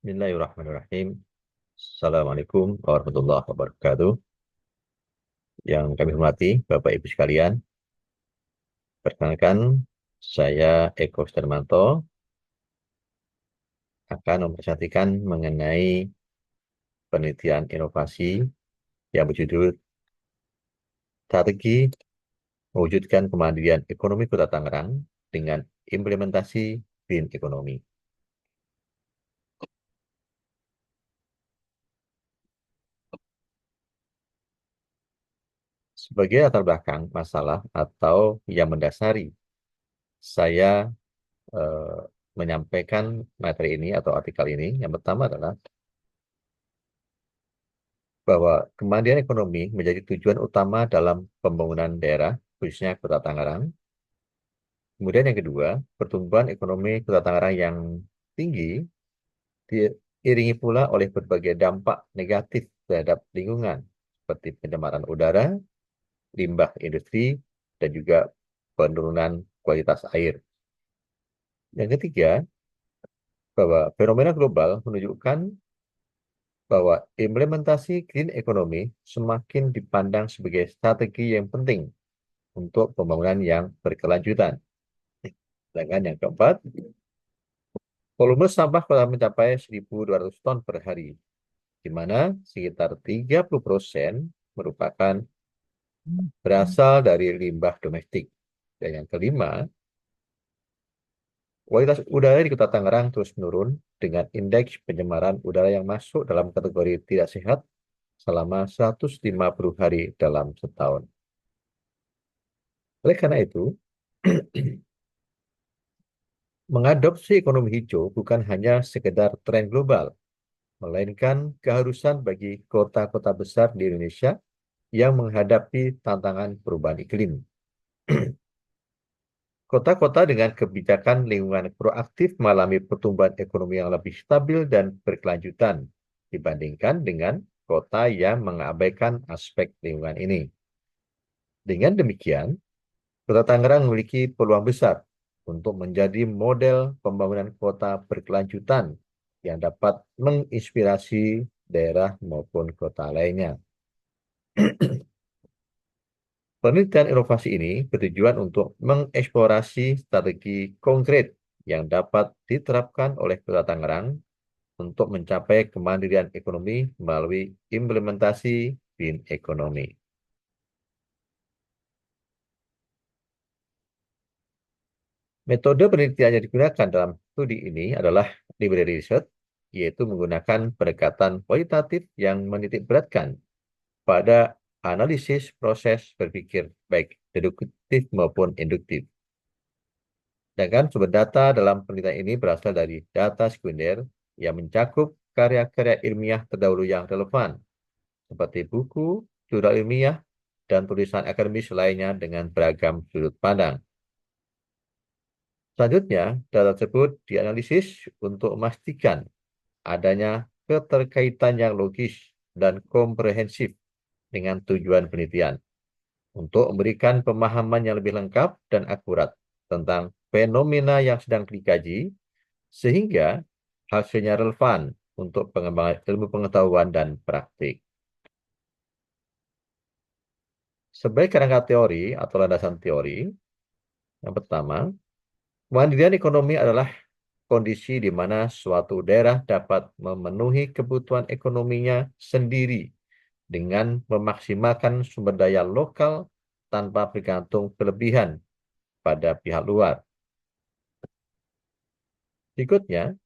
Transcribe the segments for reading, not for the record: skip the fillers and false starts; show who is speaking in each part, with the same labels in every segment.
Speaker 1: Bismillahirrahmanirrahim. Assalamualaikum warahmatullahi wabarakatuh. Yang kami hormati, Bapak Ibu sekalian, perkenalkan saya Eko Stermanto akan mempresentasikan mengenai penelitian inovasi yang berjudul Strategi Mewujudkan Kemandirian Ekonomi Kota Tangerang dengan Implementasi Green Economy. Sebagai latar belakang masalah atau yang mendasari saya eh, menyampaikan materi ini atau artikel ini, yang pertama adalah bahwa kemandirian ekonomi menjadi tujuan utama dalam pembangunan daerah, khususnya Kota Tangerang. Kemudian yang kedua, pertumbuhan ekonomi Kota Tangerang yang tinggi diiringi pula oleh berbagai dampak negatif terhadap lingkungan, seperti pencemaran udara, limbah industri, dan juga penurunan kualitas air. Yang ketiga, bahwa fenomena global menunjukkan bahwa implementasi green economy semakin dipandang sebagai strategi yang penting untuk pembangunan yang berkelanjutan. Sedangkan yang keempat, volume sampah kota mencapai 1.200 ton per hari, di mana sekitar 30% merupakan berasal dari limbah domestik. Dan yang kelima, kualitas udara di Kota Tangerang terus menurun dengan indeks pencemaran udara yang masuk dalam kategori tidak sehat selama 150 hari dalam setahun. Oleh karena itu, mengadopsi ekonomi hijau bukan hanya sekedar tren global, melainkan keharusan bagi kota-kota besar di Indonesia yang menghadapi tantangan perubahan iklim. Kota-kota dengan kebijakan lingkungan proaktif mengalami pertumbuhan ekonomi yang lebih stabil dan berkelanjutan dibandingkan dengan kota yang mengabaikan aspek lingkungan ini. Dengan demikian, Kota Tangerang memiliki peluang besar untuk menjadi model pembangunan kota berkelanjutan yang dapat menginspirasi daerah maupun kota lainnya. Penelitian inovasi ini bertujuan untuk mengeksplorasi strategi konkret yang dapat diterapkan oleh Kota Tangerang untuk mencapai kemandirian ekonomi melalui implementasi green economy. Metode penelitian yang digunakan dalam studi ini adalah library research, yaitu menggunakan pendekatan kualitatif yang menitikberatkan pada analisis proses berpikir baik deduktif maupun induktif. Sedangkan sumber data dalam penelitian ini berasal dari data sekunder yang mencakup karya-karya ilmiah terdahulu yang relevan, seperti buku, jurnal ilmiah, dan tulisan akademis lainnya dengan beragam sudut pandang. Selanjutnya, data tersebut dianalisis untuk memastikan adanya keterkaitan yang logis dan komprehensif dengan tujuan penelitian untuk memberikan pemahaman yang lebih lengkap dan akurat tentang fenomena yang sedang dikaji, sehingga hasilnya relevan untuk pengembangan ilmu pengetahuan dan praktik. Sebagai kerangka teori atau landasan teori, yang pertama, kemandirian ekonomi adalah kondisi di mana suatu daerah dapat memenuhi kebutuhan ekonominya sendiri dengan memaksimalkan sumber daya lokal tanpa bergantung kelebihan pada pihak luar. Berikutnya,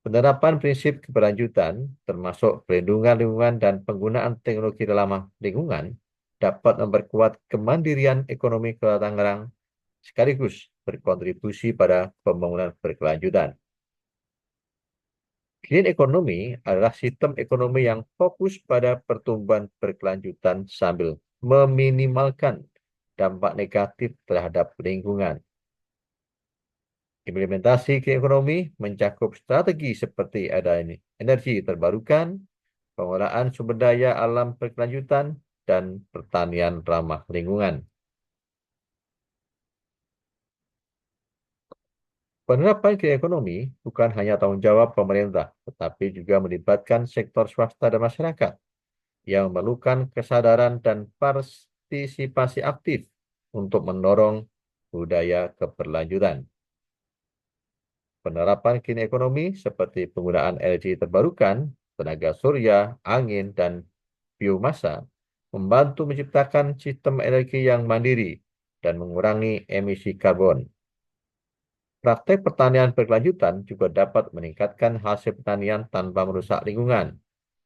Speaker 1: penerapan prinsip keberlanjutan, termasuk perlindungan lingkungan dan penggunaan teknologi ramah lingkungan, dapat memperkuat kemandirian ekonomi Kota Tangerang sekaligus berkontribusi pada pembangunan berkelanjutan. Green economy adalah sistem ekonomi yang fokus pada pertumbuhan berkelanjutan sambil meminimalkan dampak negatif terhadap lingkungan. Implementasi green economy mencakup strategi seperti adanya energi terbarukan, pengolahan sumber daya alam berkelanjutan, dan pertanian ramah lingkungan. Penerapan green economy bukan hanya tanggung jawab pemerintah, tetapi juga melibatkan sektor swasta dan masyarakat yang memerlukan kesadaran dan partisipasi aktif untuk mendorong budaya keberlanjutan. Penerapan green economy seperti penggunaan energi terbarukan, tenaga surya, angin, dan biomasa membantu menciptakan sistem energi yang mandiri dan mengurangi emisi karbon. Praktek pertanian berkelanjutan juga dapat meningkatkan hasil pertanian tanpa merusak lingkungan,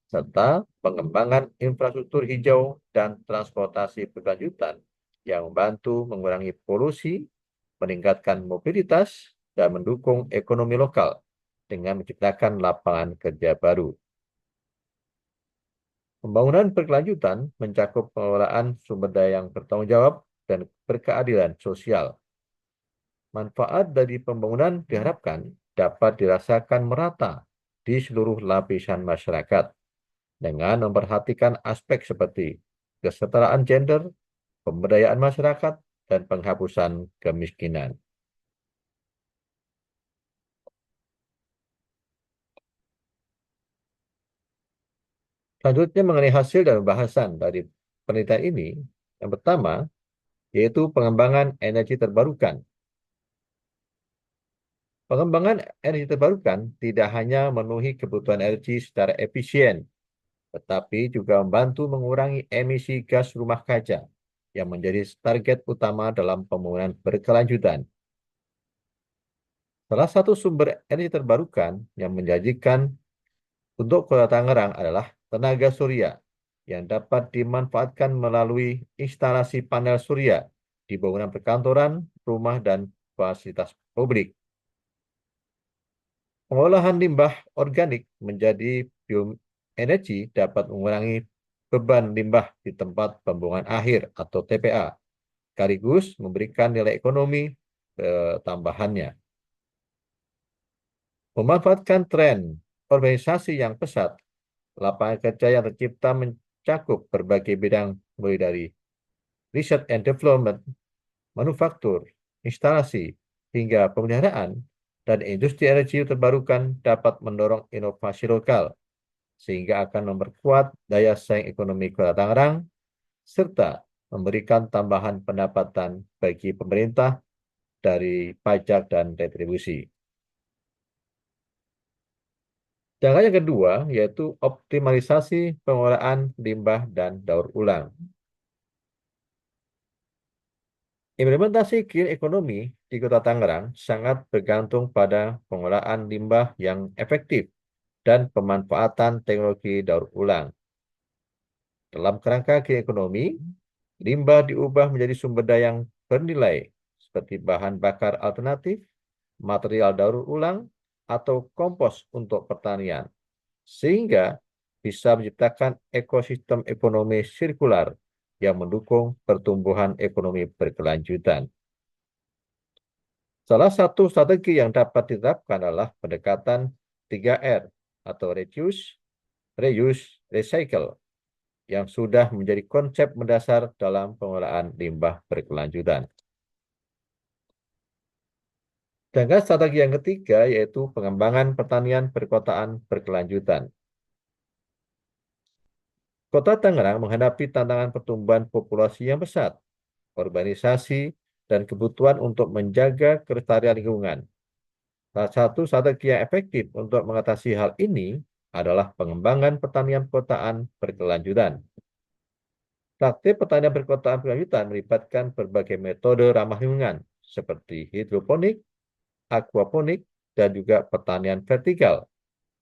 Speaker 1: serta pengembangan infrastruktur hijau dan transportasi berkelanjutan yang membantu mengurangi polusi, meningkatkan mobilitas, dan mendukung ekonomi lokal dengan menciptakan lapangan kerja baru. Pembangunan berkelanjutan mencakup pengelolaan sumber daya yang bertanggung jawab dan berkeadilan sosial. Manfaat dari pembangunan diharapkan dapat dirasakan merata di seluruh lapisan masyarakat dengan memperhatikan aspek seperti kesetaraan gender, pemberdayaan masyarakat, dan penghapusan kemiskinan. Selanjutnya mengenai hasil dan bahasan dari penelitian ini, yang pertama yaitu pengembangan energi terbarukan. Pengembangan energi terbarukan tidak hanya memenuhi kebutuhan energi secara efisien, tetapi juga membantu mengurangi emisi gas rumah kaca yang menjadi target utama dalam pembangunan berkelanjutan. Salah satu sumber energi terbarukan yang menjanjikan untuk Kota Tangerang adalah tenaga surya yang dapat dimanfaatkan melalui instalasi panel surya di bangunan perkantoran, rumah, dan fasilitas publik. Pengolahan limbah organik menjadi bioenergi dapat mengurangi beban limbah di tempat pembuangan akhir atau TPA, sekaligus memberikan nilai ekonomi tambahannya. Memanfaatkan tren urbanisasi yang pesat, lapangan kerja yang tercipta mencakup berbagai bidang mulai dari research and development, manufaktur, instalasi, hingga pemeliharaan, dan industri energi terbarukan dapat mendorong inovasi lokal sehingga akan memperkuat daya saing ekonomi Kota Tangerang serta memberikan tambahan pendapatan bagi pemerintah dari pajak dan retribusi. Cara yang kedua yaitu optimalisasi pengolahan limbah dan daur ulang. Implementasi green economy di Kota Tangerang sangat bergantung pada pengolahan limbah yang efektif dan pemanfaatan teknologi daur ulang. Dalam kerangka green economy, limbah diubah menjadi sumber daya yang bernilai seperti bahan bakar alternatif, material daur ulang, atau kompos untuk pertanian, sehingga bisa menciptakan ekosistem ekonomi sirkular yang mendukung pertumbuhan ekonomi berkelanjutan. Salah satu strategi yang dapat diterapkan adalah pendekatan 3R atau reduce, reuse, recycle yang sudah menjadi konsep mendasar dalam pengolahan limbah berkelanjutan. Sedangkan strategi yang ketiga yaitu pengembangan pertanian perkotaan berkelanjutan. Kota Tangerang menghadapi tantangan pertumbuhan populasi yang besar, urbanisasi, dan kebutuhan untuk menjaga kelestarian lingkungan. Salah satu strategi yang efektif untuk mengatasi hal ini adalah pengembangan pertanian perkotaan berkelanjutan. Praktik pertanian perkotaan berkelanjutan melibatkan berbagai metode ramah lingkungan seperti hidroponik, aquaponik, dan juga pertanian vertikal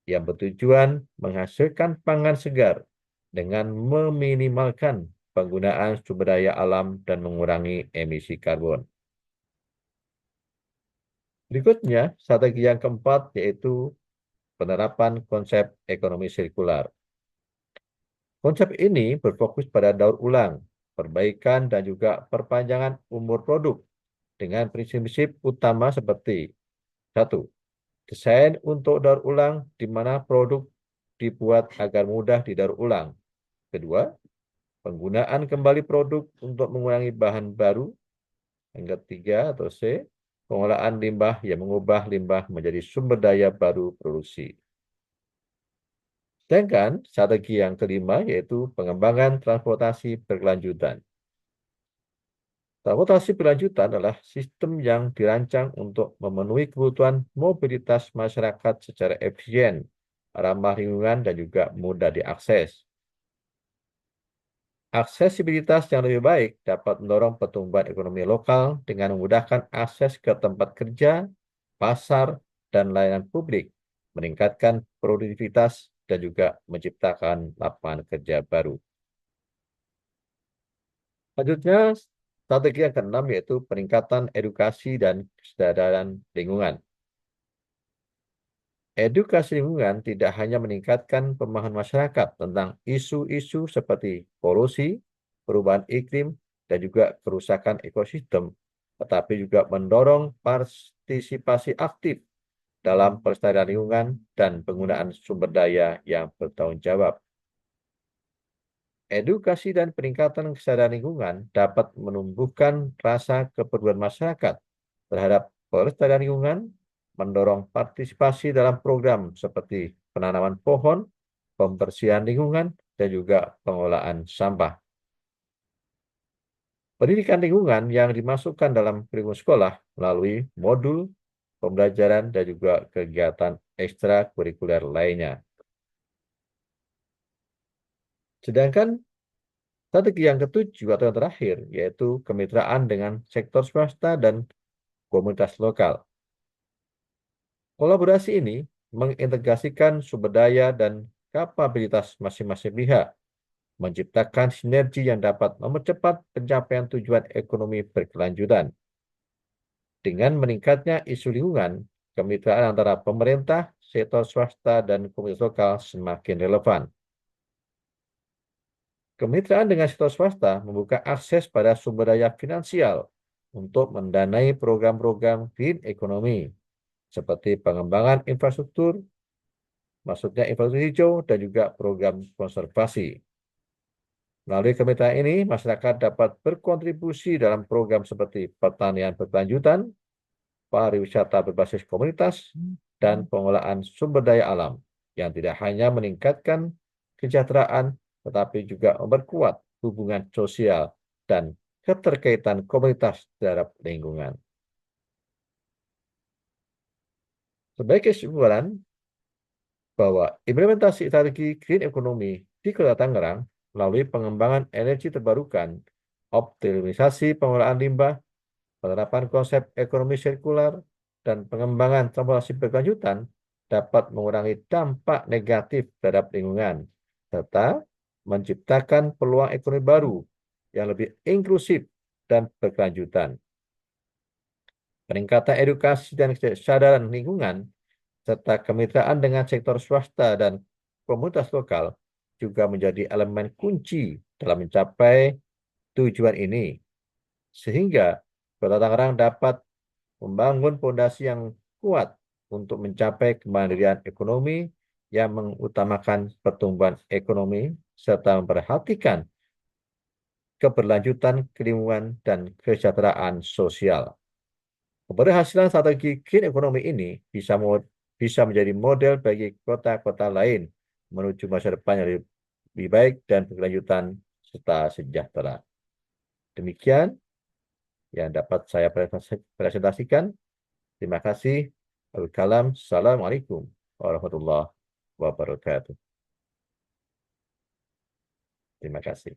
Speaker 1: yang bertujuan menghasilkan pangan segar dengan meminimalkan penggunaan sumber daya alam dan mengurangi emisi karbon. Berikutnya, strategi yang keempat yaitu penerapan konsep ekonomi sirkular. Konsep ini berfokus pada daur ulang, perbaikan, dan juga perpanjangan umur produk dengan prinsip-prinsip utama seperti satu, desain untuk daur ulang di mana produk dibuat agar mudah didaur ulang. Kedua, penggunaan kembali produk untuk mengurangi bahan baru. Yang ketiga atau C, pengolahan limbah yang mengubah limbah menjadi sumber daya baru produksi. Sedangkan strategi yang kelima yaitu pengembangan transportasi berkelanjutan. Transportasi berkelanjutan adalah sistem yang dirancang untuk memenuhi kebutuhan mobilitas masyarakat secara efisien, ramah lingkungan, dan juga mudah diakses. Aksesibilitas yang lebih baik dapat mendorong pertumbuhan ekonomi lokal dengan memudahkan akses ke tempat kerja, pasar, dan layanan publik, meningkatkan produktivitas, dan juga menciptakan lapangan kerja baru. Selanjutnya, strategi yang keenam yaitu peningkatan edukasi dan kesadaran lingkungan. Edukasi lingkungan tidak hanya meningkatkan pemahaman masyarakat tentang isu-isu seperti polusi, perubahan iklim, dan juga kerusakan ekosistem, tetapi juga mendorong partisipasi aktif dalam pelestarian lingkungan dan penggunaan sumber daya yang bertanggung jawab. Edukasi dan peningkatan kesadaran lingkungan dapat menumbuhkan rasa kepedulian masyarakat terhadap pelestarian lingkungan, mendorong partisipasi dalam program seperti penanaman pohon, pembersihan lingkungan, dan juga pengolahan sampah. Pendidikan lingkungan yang dimasukkan dalam kurikulum sekolah melalui modul pembelajaran dan juga kegiatan ekstrakurikuler lainnya. Sedangkan strategi yang ketujuh atau yang terakhir yaitu kemitraan dengan sektor swasta dan komunitas lokal. Kolaborasi ini mengintegrasikan sumber daya dan kapabilitas masing-masing pihak, menciptakan sinergi yang dapat mempercepat pencapaian tujuan ekonomi berkelanjutan. Dengan meningkatnya isu lingkungan, kemitraan antara pemerintah, sektor swasta, dan komunitas lokal semakin relevan. Kemitraan dengan sektor swasta membuka akses pada sumber daya finansial untuk mendanai program-program green economy, seperti pengembangan infrastruktur, maksudnya infrastruktur hijau, dan juga program konservasi. Melalui kemitraan ini, masyarakat dapat berkontribusi dalam program seperti pertanian berkelanjutan, pariwisata berbasis komunitas, dan pengolahan sumber daya alam yang tidak hanya meningkatkan kesejahteraan, tetapi juga memperkuat hubungan sosial dan keterkaitan komunitas terhadap lingkungan. Sebagai kesimpulan, bahwa implementasi strategi green economy di Kota Tangerang melalui pengembangan energi terbarukan, optimisasi pengolahan limbah, penerapan konsep ekonomi sirkular, dan pengembangan transportasi berkelanjutan dapat mengurangi dampak negatif terhadap lingkungan, serta menciptakan peluang ekonomi baru yang lebih inklusif dan berkelanjutan. Peningkatan edukasi dan kesadaran lingkungan serta kemitraan dengan sektor swasta dan komunitas lokal juga menjadi elemen kunci dalam mencapai tujuan ini, sehingga Kota Tangerang dapat membangun fondasi yang kuat untuk mencapai kemandirian ekonomi yang mengutamakan pertumbuhan ekonomi serta memperhatikan keberlanjutan lingkungan dan kesejahteraan sosial. Keberhasilan strategi green economy ini bisa menjadi model bagi kota-kota lain menuju masa depan yang lebih baik dan berkelanjutan serta sejahtera. Demikian yang dapat saya presentasikan. Terima kasih. Assalamualaikum warahmatullahi wabarakatuh. Terima kasih.